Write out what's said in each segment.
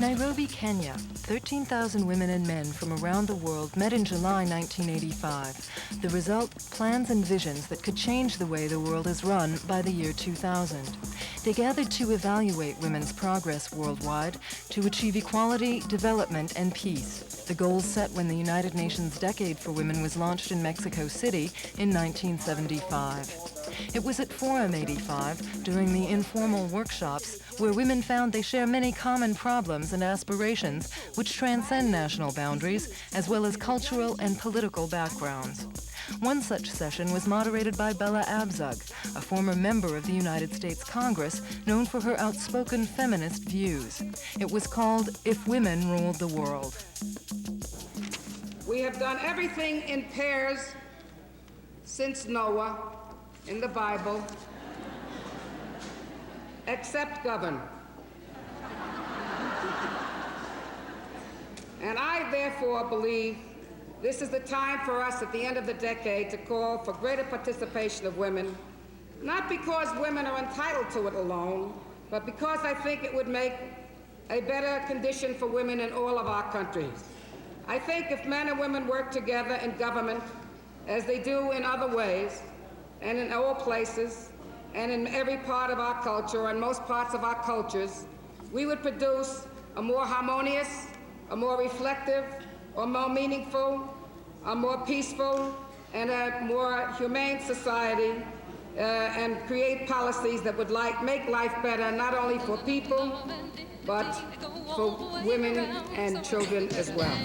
Nairobi, Kenya. 13,000 women and men from around the world met in July 1985. The result, plans and visions that could change the way the world is run by the year 2000. They gathered to evaluate women's progress worldwide to achieve equality, development, and peace. The goals set when the United Nations Decade for Women was launched in Mexico City in 1975. It was at Forum 85, during the informal workshops, where women found they share many common problems and aspirations which transcend national boundaries, as well as cultural and political backgrounds. One such session was moderated by Bella Abzug, a former member of the United States Congress known for her outspoken feminist views. It was called If Women Ruled the World. We have done everything in pairs since Noah in the Bible, except govern. And I therefore believe this is the time for us at the end of the decade to call for greater participation of women, not because women are entitled to it alone, but because I think it would make a better condition for women in all of our countries. I think if men and women work together in government, as they do in other ways, and in all places, and in every part of our culture, and most parts of our cultures, we would produce a more harmonious, a more reflective, a more meaningful, a more peaceful, and a more humane society, and create policies that would make life better, not only for people, but for women and children as well.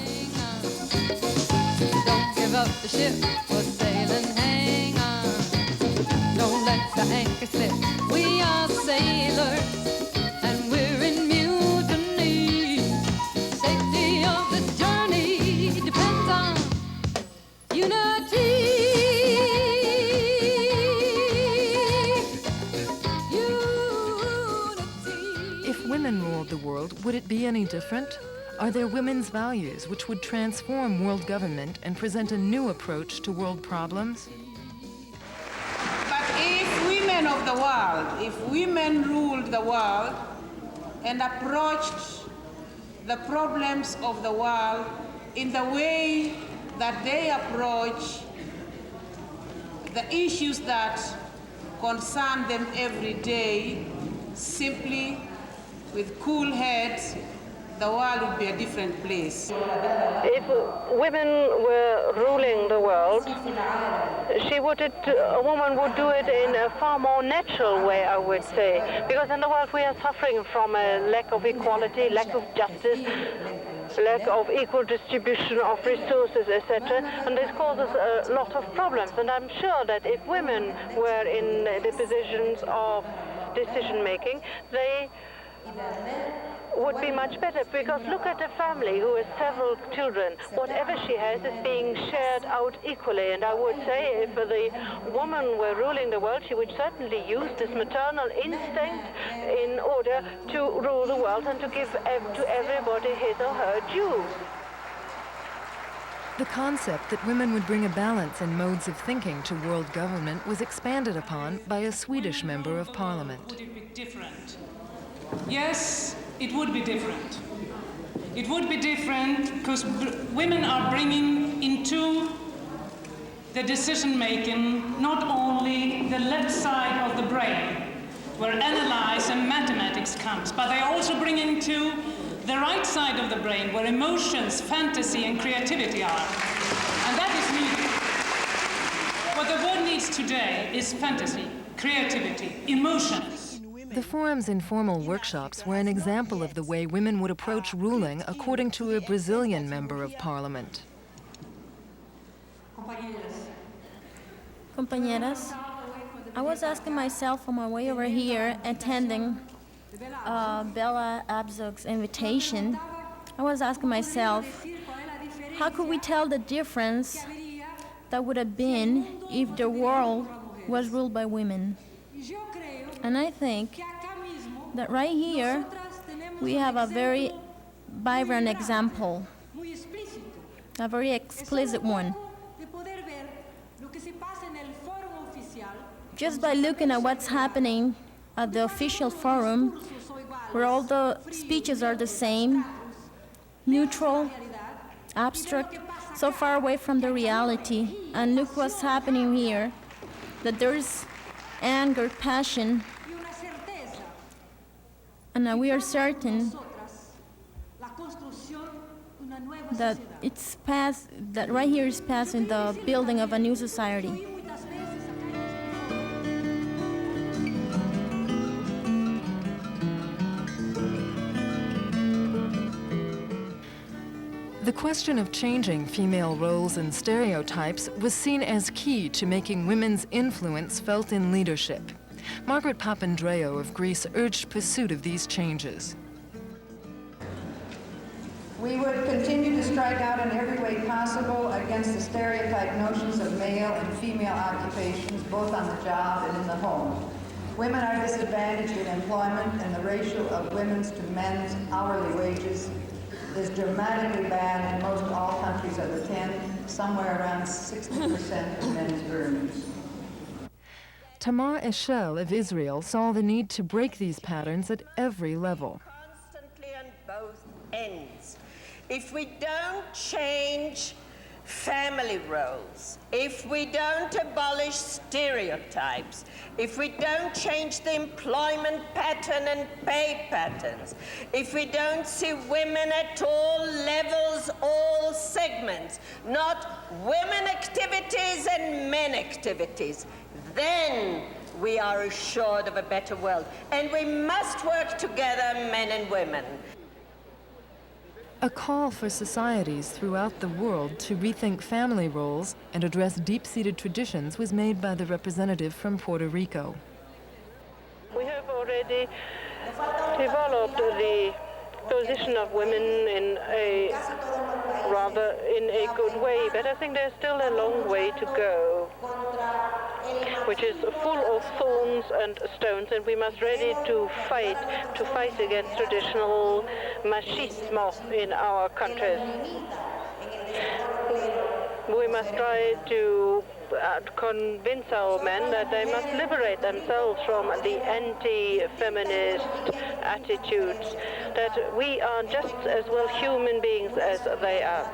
Don't give up the ship, we're sailing, hang on. Don't let the anchor slip. We are sailors, and we're in mutiny. Safety of the journey depends on unity. If women ruled the world, would it be any different? Are there women's values which would transform world government and present a new approach to world problems? If women of the world, if women ruled the world and approached the problems of the world in the way that they approach the issues that concern them every day, simply with cool heads, the world would be a different place. If women were ruling the world, a woman would do it in a far more natural way, I would say. Because in the world we are suffering from a lack of equality, lack of justice, lack of equal distribution of resources, etc. And this causes a lot of problems. And I'm sure that if women were in the positions of decision-making, they would be much better, because look at a family who has several children. Whatever she has is being shared out equally, and I would say if the woman were ruling the world, she would certainly use this maternal instinct in order to rule the world and to give to everybody his or her dues. The concept that women would bring a balance in modes of thinking to world government was expanded upon by a Swedish member of parliament. Would it be different? Yes, it would be different. It would be different because women are bringing into the decision-making not only the left side of the brain, where analysis and mathematics comes, but they also bring into the right side of the brain, where emotions, fantasy, and creativity are. And that is needed. What the world needs today is fantasy, creativity, emotions. The forum's informal workshops were an example of the way women would approach ruling, according to a Brazilian member of parliament. Compañeras, I was asking myself on my way over here, attending Bella Abzug's invitation, I was asking myself, how could we tell the difference that would have been if the world was ruled by women? And I think that right here we have a very vibrant example, a very explicit one. Just by looking at what's happening at the official forum where all the speeches are the same, neutral, abstract, so far away from the reality. And look what's happening here, that there's anger, passion, and we are certain that it's past, that right here is passing the building of a new society. The question of changing female roles and stereotypes was seen as key to making women's influence felt in leadership. Margaret Papandreou of Greece urged pursuit of these changes. We would continue to strike out in every way possible against the stereotyped notions of male and female occupations, both on the job and in the home. Women are disadvantaged in employment, and the ratio of women's to men's hourly wages is dramatically bad in most all countries of the 10, somewhere around 60% of men's earnings. Tamar Eshel of Israel saw the need to break these patterns at every level. Constantly on both ends. If we don't change family roles, if we don't abolish stereotypes, if we don't change the employment pattern and pay patterns, if we don't see women at all levels, all segments, not women activities and men activities, then we are assured of a better world. And we must work together, men and women. A call for societies throughout the world to rethink family roles and address deep-seated traditions was made by the representative from Puerto Rico. We have already developed the position of women in a good way, but I think there's still a long way to go, which is full of thorns and stones, and we must ready to fight against traditional machismo in our countries. We must try to convince our men that they must liberate themselves from the anti-feminist attitudes, that we are just as well human beings as they are.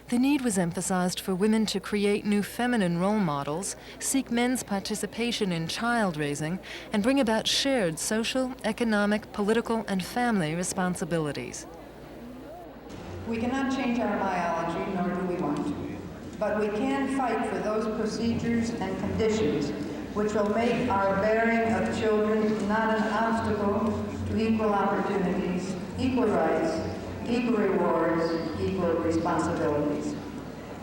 The need was emphasized for women to create new feminine role models, seek men's participation in child raising, and bring about shared social, economic, political, and family responsibilities. We cannot change our biology, nor do we want to. But we can fight for those procedures and conditions which will make our bearing of children not an obstacle to equal opportunities, equal rights, equal rewards, equal responsibilities.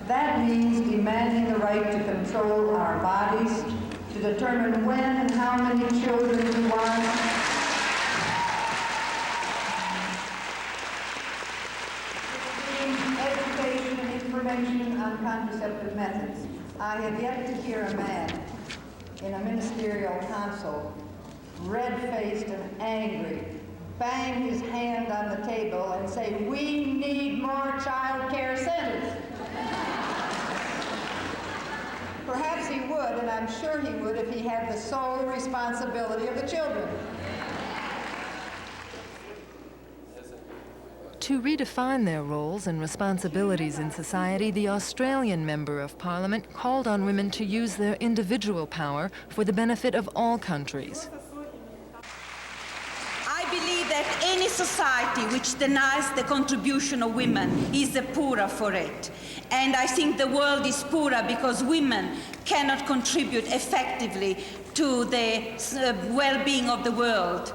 That means demanding the right to control our bodies, to determine when and how many children we want, education and information on contraceptive methods. I have yet to hear a man in a ministerial council, red-faced and angry, bang his hand on the table and say, "We need more child care centers." Perhaps he would, and I'm sure he would, if he had the sole responsibility of the children. To redefine their roles and responsibilities in society, the Australian Member of Parliament called on women to use their individual power for the benefit of all countries. I believe that any society which denies the contribution of women is the poorer for it. And I think the world is poorer because women cannot contribute effectively to the well-being of the world.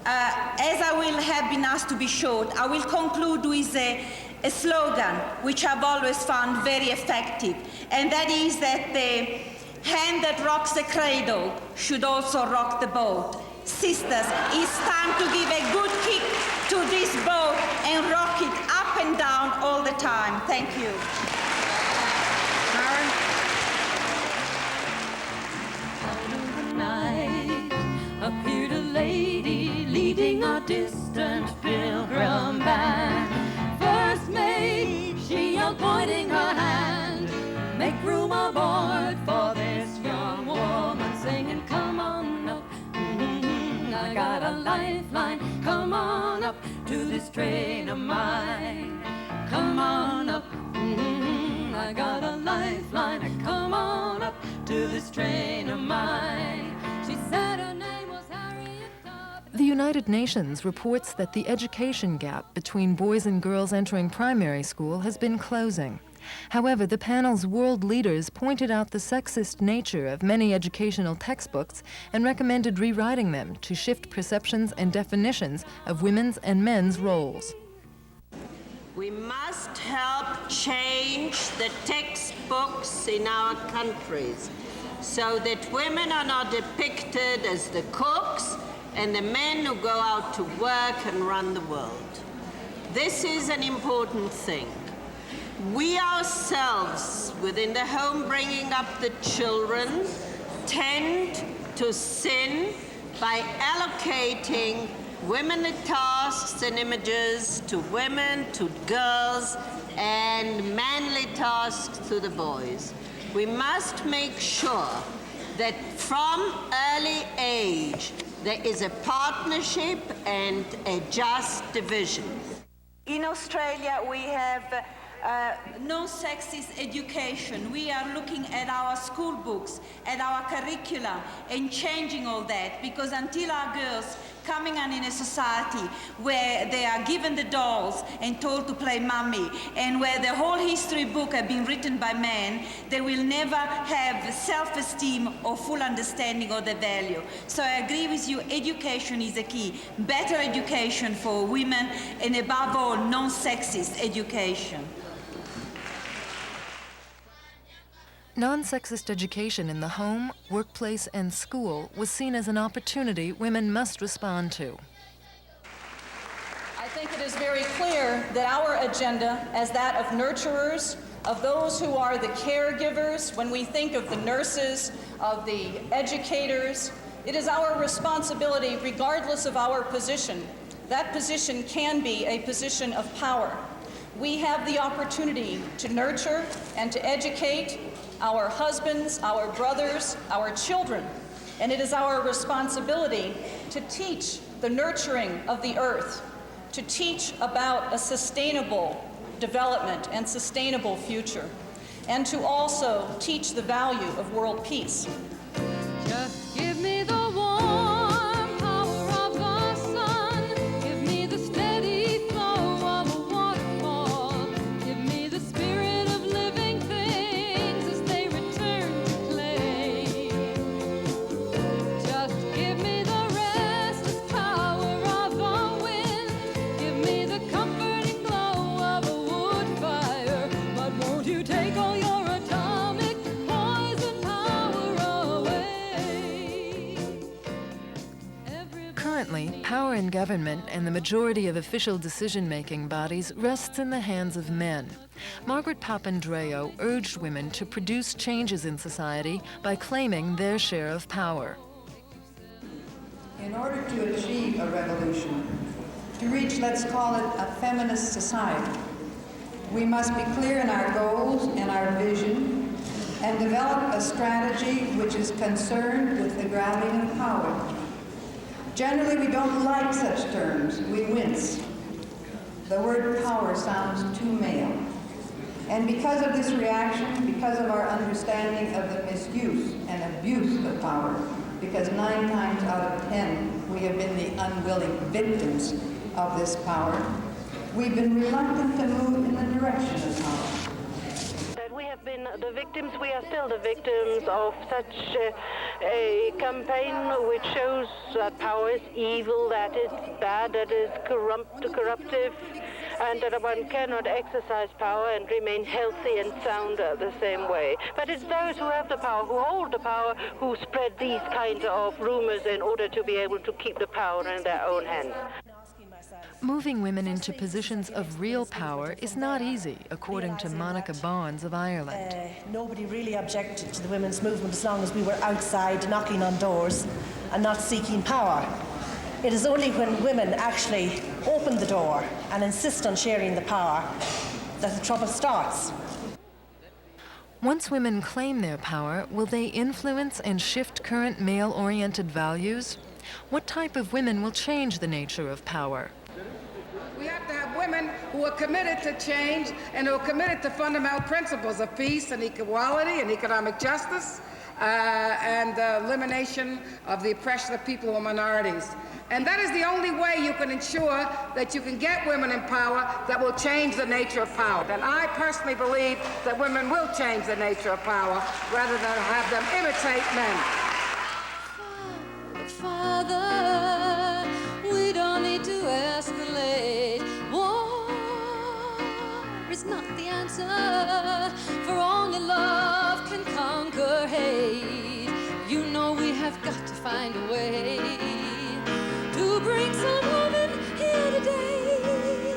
As I will have been asked to be short, I will conclude with a slogan which I've always found very effective, and that is that the hand that rocks the cradle should also rock the boat. Sisters, it's time to give a good kick to this boat and rock it up and down all the time. Thank you. Appeared a lady leading a distant pilgrim band. First mate, she yelled, pointing her hand, "Make room aboard for this young woman," singing, "Come on up." a lifeline. Come on up to this train of mine. Come on up. I got a lifeline. Come on up to this train of mine. She said her name was Harriet Tubman. The United Nations reports that the education gap between boys and girls entering primary school has been closing. However, the panel's world leaders pointed out the sexist nature of many educational textbooks and recommended rewriting them to shift perceptions and definitions of women's and men's roles. We must help change the textbooks in our countries so that women are not depicted as the cooks and the men who go out to work and run the world. This is an important thing. We ourselves, within the home bringing up the children, tend to sin by allocating womenly tasks and images to women, to girls, and manly tasks to the boys. We must make sure that from early age there is a partnership and a just division. In Australia, we have non-sexist education. We are looking at our school books, at our curricula, and changing all that, because until our girls coming on in a society where they are given the dolls and told to play mummy, and where the whole history book have been written by men, they will never have self-esteem or full understanding of the value. So I agree with you, education is the key. Better education for women, and above all, non-sexist education. Non-sexist education in the home, workplace, and school was seen as an opportunity women must respond to. I think it is very clear that our agenda, as that of nurturers, of those who are the caregivers, when we think of the nurses, of the educators, it is our responsibility, regardless of our position. That position can be a position of power. We have the opportunity to nurture and to educate our husbands, our brothers, our children, and it is our responsibility to teach the nurturing of the earth, to teach about a sustainable development and sustainable future, and to also teach the value of world peace. Just give me the warm power of the sun. Give me the steady flow of a waterfall. Give me the spirit of living things as they return to clay. Just give me the restless power of the wind. Give me the comforting glow of a wood fire. But won't you take all your atomic poison power away? Currently, power in government and the majority of official decision-making bodies rests in the hands of men. Margaret Papandreou urged women to produce changes in society by claiming their share of power. In order to achieve a revolution, to reach, let's call it, a feminist society, we must be clear in our goals and our vision and develop a strategy which is concerned with the grabbing of power. Generally, we don't like such terms. We wince. The word power sounds too male. And because of this reaction, because of our understanding of the misuse and abuse of power, because 9 times out of 10 we have been the unwilling victims of this power, we've been reluctant to move in the direction of power. That we have been the victims, we are still the victims of such a campaign which shows that power is evil, that it's bad, that it's corruptive, and that one cannot exercise power and remain healthy and sound the same way. But it's those who have the power, who hold the power, who spread these kinds of rumors in order to be able to keep the power in their own hands. Moving women into positions of real power is not easy, according to Monica Barnes of Ireland. Nobody really objected to the women's movement as long as we were outside knocking on doors and not seeking power. It is only when women actually open the door and insist on sharing the power that the trouble starts. Once women claim their power, will they influence and shift current male-oriented values? What type of women will change the nature of power? We have to have women who are committed to change and who are committed to fundamental principles of peace and equality and economic justice and elimination of the oppression of people who are minorities. And that is the only way you can ensure that you can get women in power that will change the nature of power. And I personally believe that women will change the nature of power rather than have them imitate men. Father, we don't need to escalate. War is not the answer, for only love can conquer hate. You know we have got to find a way to bring some women here today.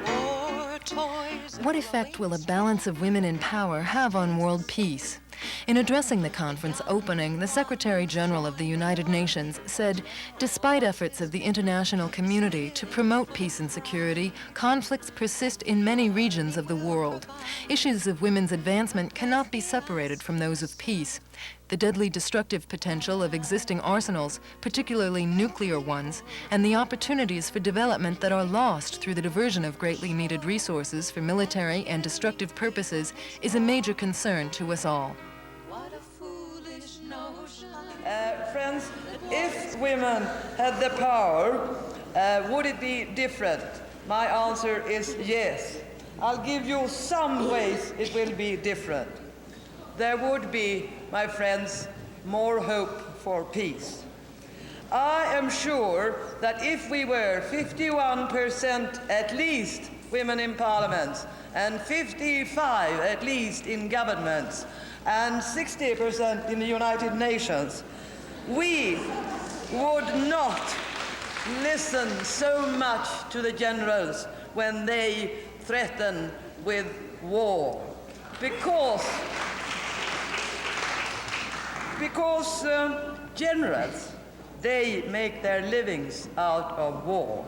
War toys. What effect will a balance of women in power have on world peace? In addressing the conference opening, the Secretary General of the United Nations said, despite efforts of the international community to promote peace and security, conflicts persist in many regions of the world. Issues of women's advancement cannot be separated from those of peace. The deadly destructive potential of existing arsenals, particularly nuclear ones, and the opportunities for development that are lost through the diversion of greatly needed resources for military and destructive purposes is a major concern to us all. Friends, if women had the power, would it be different? My answer is yes. I'll give you some ways it will be different. There would be, my friends, more hope for peace. I am sure that if we were 51% at least women in parliaments, and 55 at least in governments, and 60% in the United Nations, we would not listen so much to the generals when they threaten with war. Because generals, they make their livings out of war.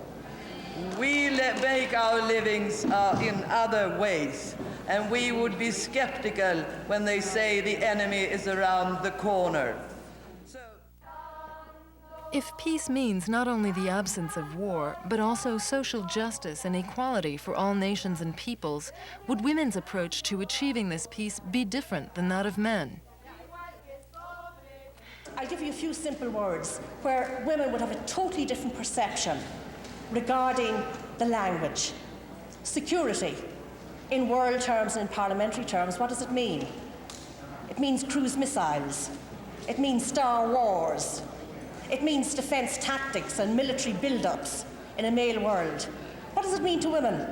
We make our livings in other ways, and we would be skeptical when they say the enemy is around the corner. If peace means not only the absence of war, but also social justice and equality for all nations and peoples, would women's approach to achieving this peace be different than that of men? I'll give you a few simple words where women would have a totally different perception regarding the language. Security, in world terms and in parliamentary terms, what does it mean? It means cruise missiles. It means Star Wars. It means defence tactics and military build-ups in a male world. What does it mean to women?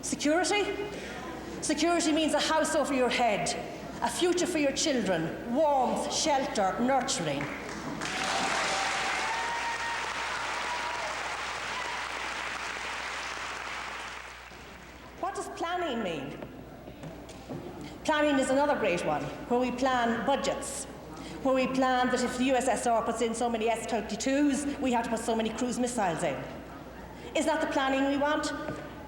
Security? Security means a house over your head, a future for your children, warmth, shelter, nurturing. What does planning mean? Planning is another great one, where we plan budgets, where we plan that if the USSR puts in so many S-32s, we have to put so many cruise missiles in. Is that the planning we want?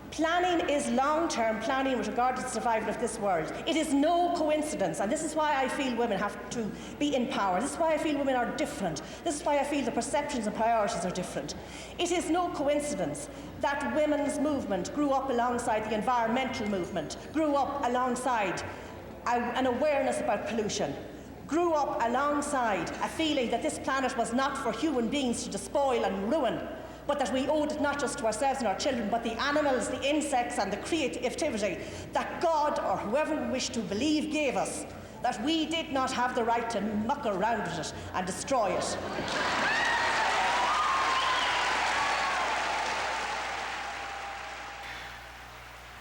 Planning is long-term planning with regard to the survival of this world. It is no coincidence, and this is why I feel women have to be in power. This is why I feel women are different. This is why I feel the perceptions and priorities are different. It is no coincidence that women's movement grew up alongside the environmental movement, grew up alongside an awareness about pollution, grew up alongside a feeling that this planet was not for human beings to despoil and ruin, but that we owed it not just to ourselves and our children, but the animals, the insects, and the creativity that God, or whoever we wish to believe, gave us, that we did not have the right to muck around with it and destroy it.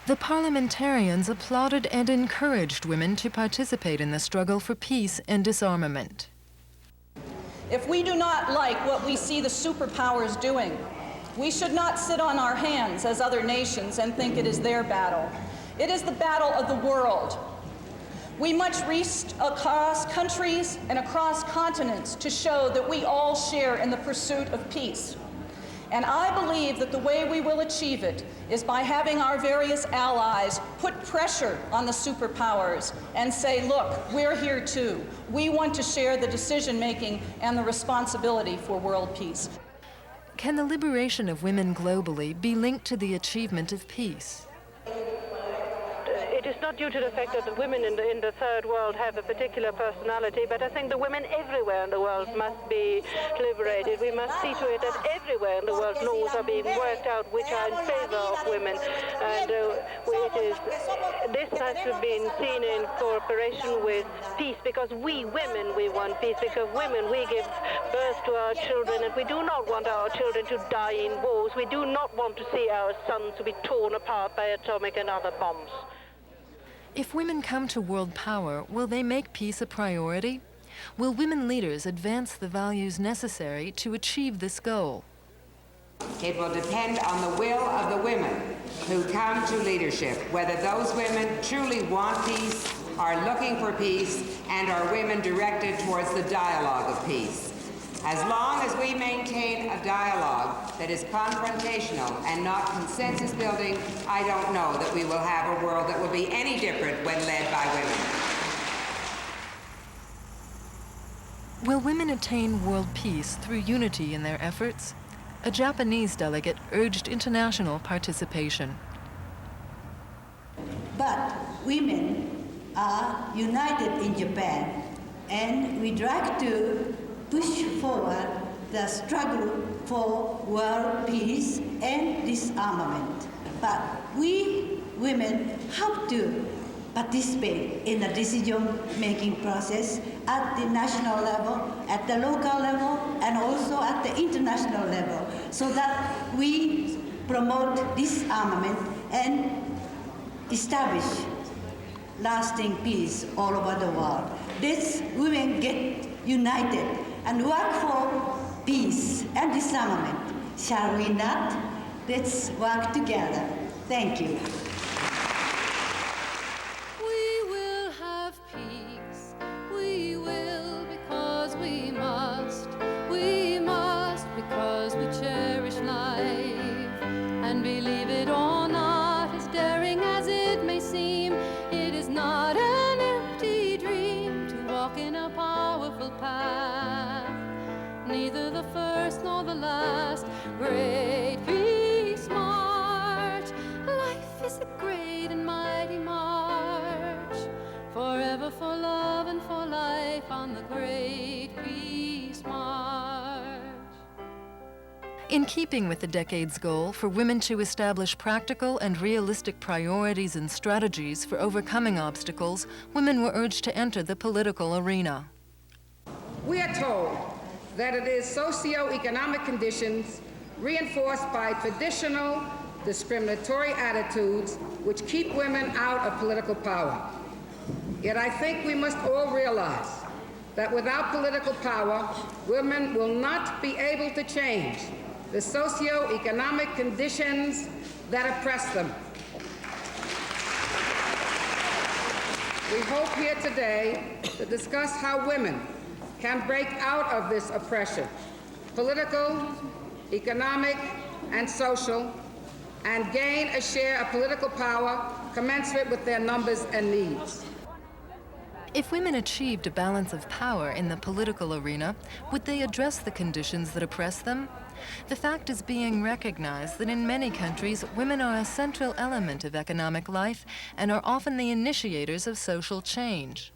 The parliamentarians applauded and encouraged women to participate in the struggle for peace and disarmament. If we do not like what we see the superpowers doing, we should not sit on our hands as other nations and think it is their battle. It is the battle of the world. We must reach across countries and across continents to show that we all share in the pursuit of peace. And I believe that the way we will achieve it is by having our various allies put pressure on the superpowers and say, look, we're here too. We want to share the decision-making and the responsibility for world peace. Can the liberation of women globally be linked to the achievement of peace? It is not due to the fact that the women in the third world have a particular personality, but I think the women everywhere in the world must be liberated. We must see to it that everywhere in the world laws are being worked out which are in favor of women. And this has been seen in cooperation with peace, because we women, we want peace, because women, we give birth to our children, and we do not want our children to die in wars. We do not want to see our sons to be torn apart by atomic and other bombs. If women come to world power, will they make peace a priority? Will women leaders advance the values necessary to achieve this goal? It will depend on the will of the women who come to leadership, whether those women truly want peace, are looking for peace, and are women directed towards the dialogue of peace. As long as we maintain a dialogue that is confrontational and not consensus building, I don't know that we will have a world that will be any different when led by women. Will women attain world peace through unity in their efforts? A Japanese delegate urged international participation. But women are united in Japan, and we'd like to push forward the struggle for world peace and disarmament. But we women have to participate in the decision-making process at the national level, at the local level, and also at the international level, so that we promote disarmament and establish lasting peace all over the world. Let's women get united and work for peace and disarmament. Shall we not? Let's work together. Thank you. We will have peace. We will because we must. We must because we cherish life. And believe it or not, as daring as it may seem, it is not an empty dream to walk in a powerful path. Neither the first nor the last great peace march. Life is a great and mighty march, forever for love and for life on the great peace march. In keeping with the decade's goal for women to establish practical and realistic priorities and strategies for overcoming obstacles, women were urged to enter the political arena. We are told that it is socio-economic conditions reinforced by traditional discriminatory attitudes which keep women out of political power. Yet I think we must all realize that without political power, women will not be able to change the socio-economic conditions that oppress them. We hope here today to discuss how women can break out of this oppression, political, economic, and social, and gain a share of political power commensurate with their numbers and needs. If women achieved a balance of power in the political arena, would they address the conditions that oppress them? The fact is being recognized that in many countries, women are a central element of economic life and are often the initiators of social change.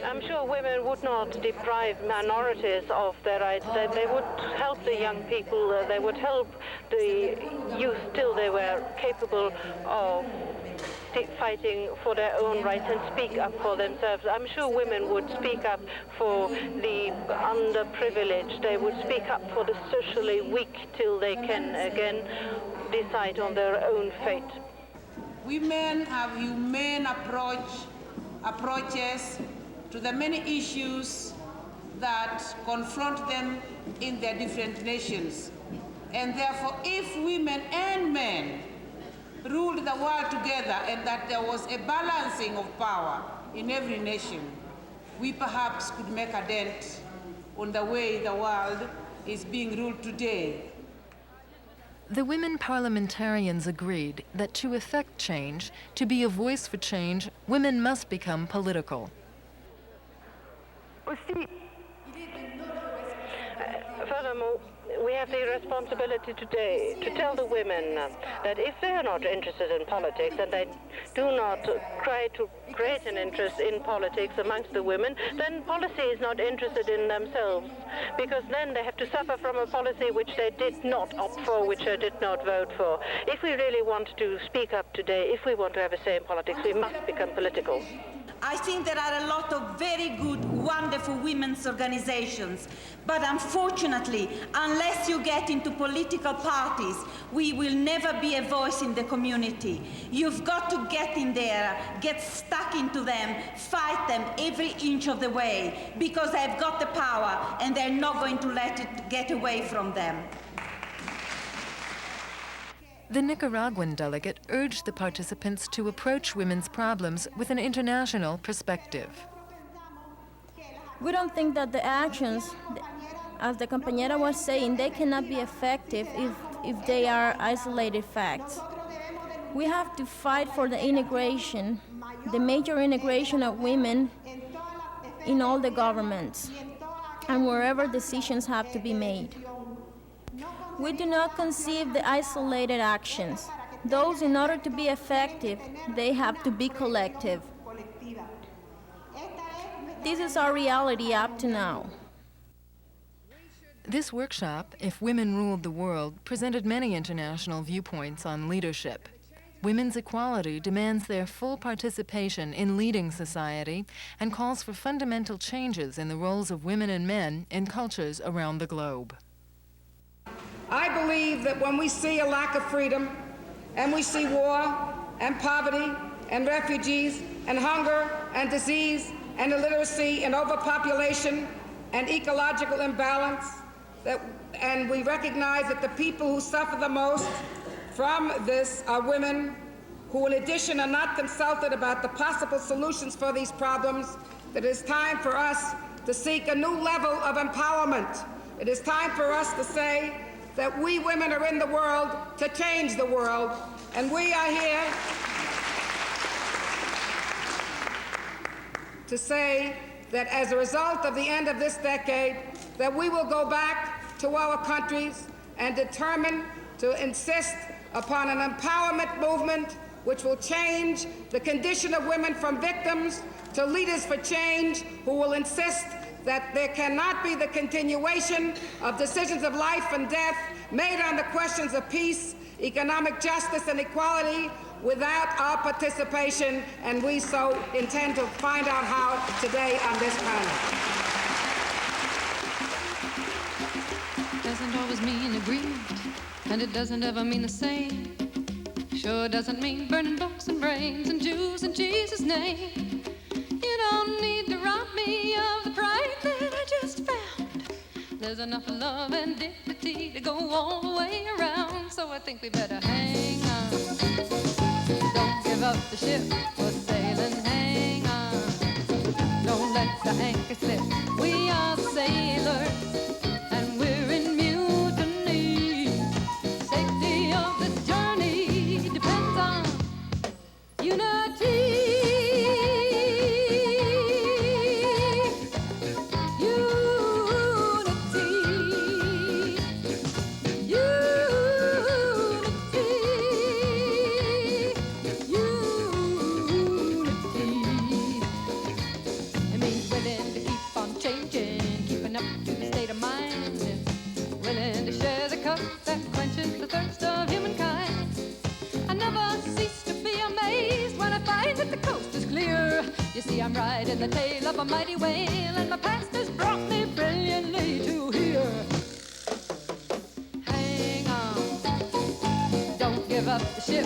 I'm sure women would not deprive minorities of their rights. They would help the young people, they would help the youth till they were capable of fighting for their own rights and speak up for themselves. I'm sure women would speak up for the underprivileged. They would speak up for the socially weak till they can again decide on their own fate. Women have humane approaches to the many issues that confront them in their different nations. And therefore, if women and men ruled the world together and that there was a balancing of power in every nation, we perhaps could make a dent on the way the world is being ruled today. The women parliamentarians agreed that to effect change, to be a voice for change, women must become political. Furthermore, we have the responsibility today to tell the women that if they are not interested in politics and they do not try to create an interest in politics amongst the women, then policy is not interested in themselves, because then they have to suffer from a policy which they did not opt for, which they did not vote for. If we really want to speak up today, if we want to have a say in politics, we must become political. I think there are a lot of very good, wonderful women's organizations, but unfortunately, unless you get into political parties, we will never be a voice in the community. You've got to get in there, get stuck into them, fight them every inch of the way, because they've got the power and they're not going to let it get away from them. The Nicaraguan delegate urged the participants to approach women's problems with an international perspective. We don't think that the actions, as the compañera was saying, they cannot be effective if they are isolated facts. We have to fight for the integration, the major integration of women in all the governments and wherever decisions have to be made. We do not conceive the isolated actions. Those, in order to be effective, they have to be collective. This is our reality up to now. This workshop, If Women Ruled the World, presented many international viewpoints on leadership. Women's equality demands their full participation in leading society and calls for fundamental changes in the roles of women and men in cultures around the globe. I believe that when we see a lack of freedom, and we see war, and poverty, and refugees, and hunger, and disease, and illiteracy, and overpopulation, and ecological imbalance, and we recognize that the people who suffer the most from this are women who, in addition, are not consulted about the possible solutions for these problems, that it is time for us to seek a new level of empowerment. It is time for us to say that we women are in the world to change the world, and we are here to say that as a result of the end of this decade, that we will go back to our countries and determine to insist upon an empowerment movement which will change the condition of women from victims to leaders for change, who will insist that there cannot be the continuation of decisions of life and death made on the questions of peace, economic justice, and equality without our participation, and we so intend to find out how today on this panel. Doesn't always mean aggrieved, and it doesn't ever mean the same. Sure doesn't mean burning books and brains and Jews in Jesus' name. You don't need to rob me of the pride that I just found. There's enough love and dignity to go all the way around, so I think we better hang on. Don't give up the ship, we're sailing, hang on. Don't let the anchor slip, we are sailors, and we're in mutiny. Safety of the journey depends on unity. You see, I'm riding the tail of a mighty whale, and my past has brought me brilliantly to here. Hang on, don't give up the ship.